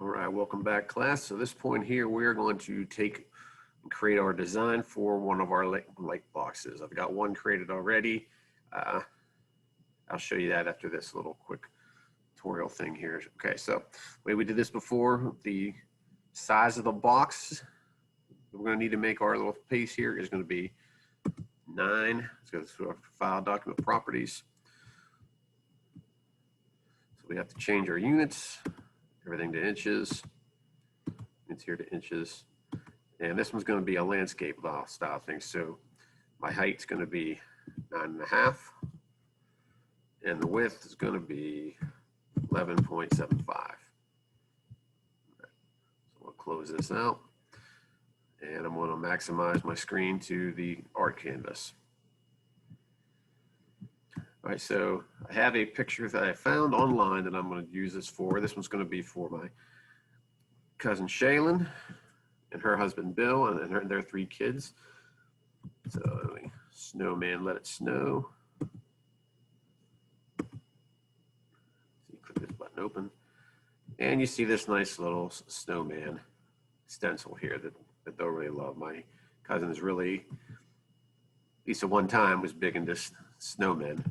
All right, welcome back, class. So this point here, we're going to take and create our design for one of our light boxes. I've got one created already. I'll show you that after this little quick tutorial thing here. Okay, so the way we did this before, the size of the box we're going to need to make our little piece here is going to be 9. Let's go through our file document properties. So we have to change our units, everything to inches. It's here to inches. And this one's going to be a landscape style thing. So my height's going to be 9.5. And the width is going to be 11.75. So we'll close this out. And I'm going to maximize my screen to the art canvas. All right, so I have a picture that I found online that I'm going to use this for. This one's going to be for my cousin Shaylin and her husband Bill and their 3 kids. So snowman, let it snow. So you click this button open, and you see this nice little snowman stencil here that they'll really love. My cousin is really, at least at one time, was big into snowmen.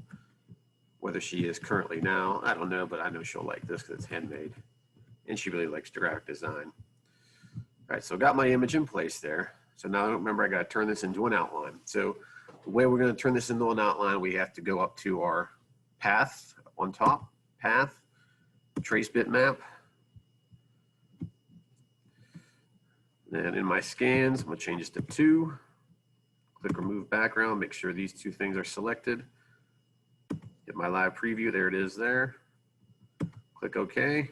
Whether she is currently now, I don't know, but I know she'll like this because it's handmade. And she really likes graphic design. All right, so got my image in place there. So now remember, I got to turn this into an outline. So the way we're going to turn this into an outline, we have to go up to our path on top, path, trace bitmap. Then in my scans, I'm going to change this to 2. Click remove background, make sure these 2 things are selected. Hit my live preview, there it is there. Click OK.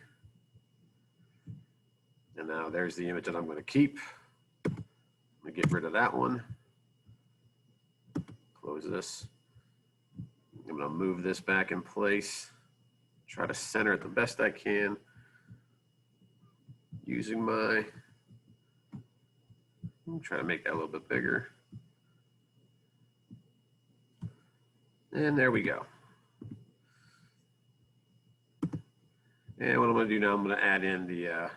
And now there's the image that I'm going to keep. I'm going to get rid of that one. Close this. I'm going to move this back in place. Try to center it the best I can. Using my, try to make that a little bit bigger. And there we go. And what I'm going to do now, I'm going to add in the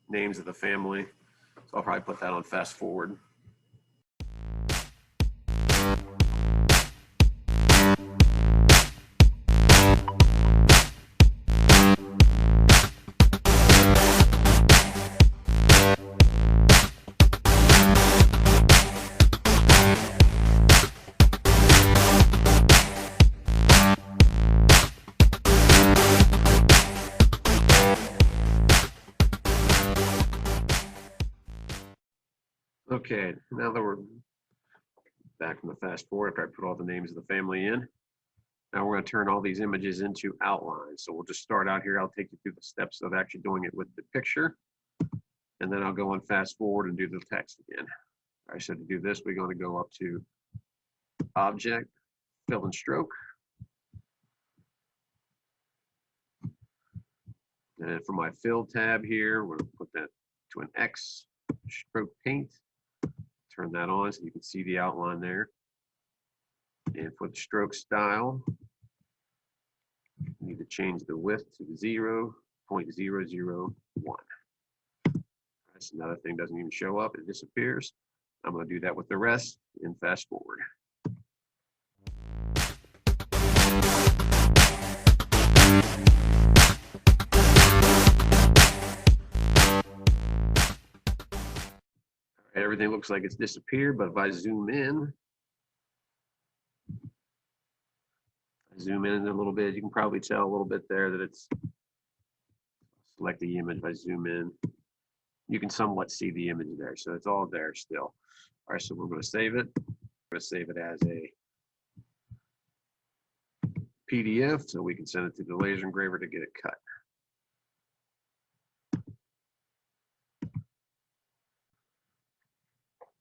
names of the family. So I'll probably put that on fast forward. Okay, now that we're back from the fast forward after I put all the names of the family in, now we're going to turn all these images into outlines. So we'll just start out here. I'll take you through the steps of actually doing it with the picture, and then I'll go on fast forward and do the text again. All right, so to do this, we're going to go up to Object, Fill and Stroke. And for my Fill tab here, we're going to put that to an X, Stroke Paint. Turn that on so you can see the outline there. And for the stroke style, you need to change the width to 0.001. That's another thing, doesn't even show up, it disappears. I'm going to do that with the rest in fast forward. Everything looks like it's disappeared, but if I zoom in a little bit, you can probably tell a little bit there that it's, select the image. If I zoom in, you can somewhat see the image there. So it's all there still. All right, so we're going to save it. We're going to save it as a PDF so we can send it to the laser engraver to get it cut.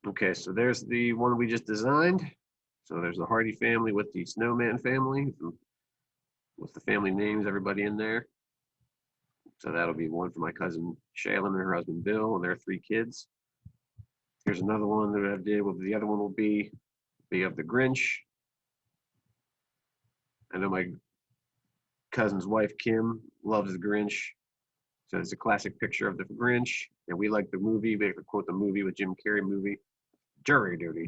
Okay, so there's the one we just designed. So there's the Hardy family with the Snowman family, with the family names, everybody in there. So that'll be one for my cousin Shaylin and her husband Bill and their 3 kids. Here's another one that I did. Well, the other one will be of the Grinch. I know my cousin's wife Kim loves the Grinch. So it's a classic picture of the Grinch, and we like the movie. We could quote the movie with Jim Carrey movie. Jury duty,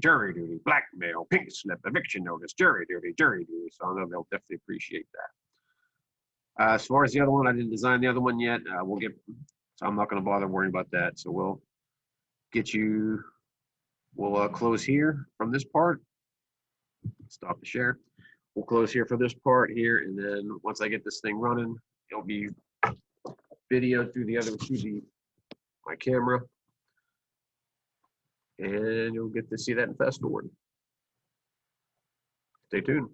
blackmail, pink slip, eviction notice, jury duty. So I know they'll definitely appreciate that. As far as the other one, I didn't design the other one yet. So I'm not going to bother worrying about that. So we'll close here from this part. Stop the share. We'll close here for this part here, and then once I get this thing running, it'll be video through my camera, and you'll get to see that in fast forward. Stay tuned.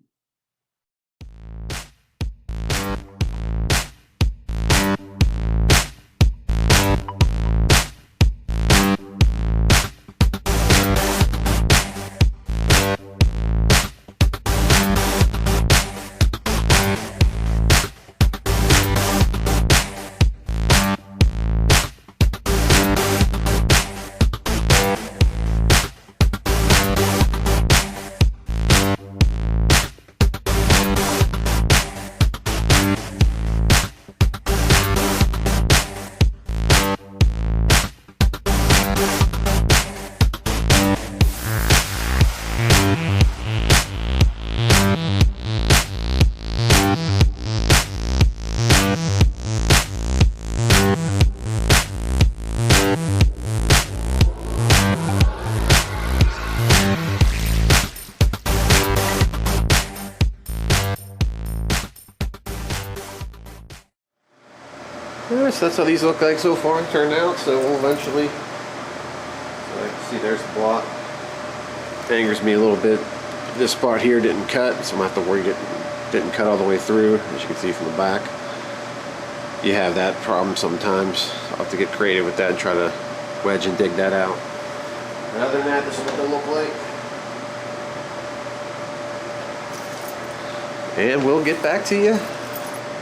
Alright, so that's how these look like so far turned out. So we'll eventually, see there's the blot. Angers me a little bit. This part here didn't cut, so I'm gonna have to worry it didn't cut all the way through, as you can see from the back. You have that problem sometimes. I'll have to get creative with that and try to wedge and dig that out. But other than that, this is what they'll look like. And we'll get back to you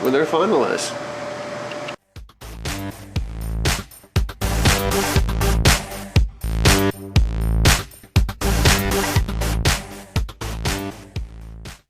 when they're finalized.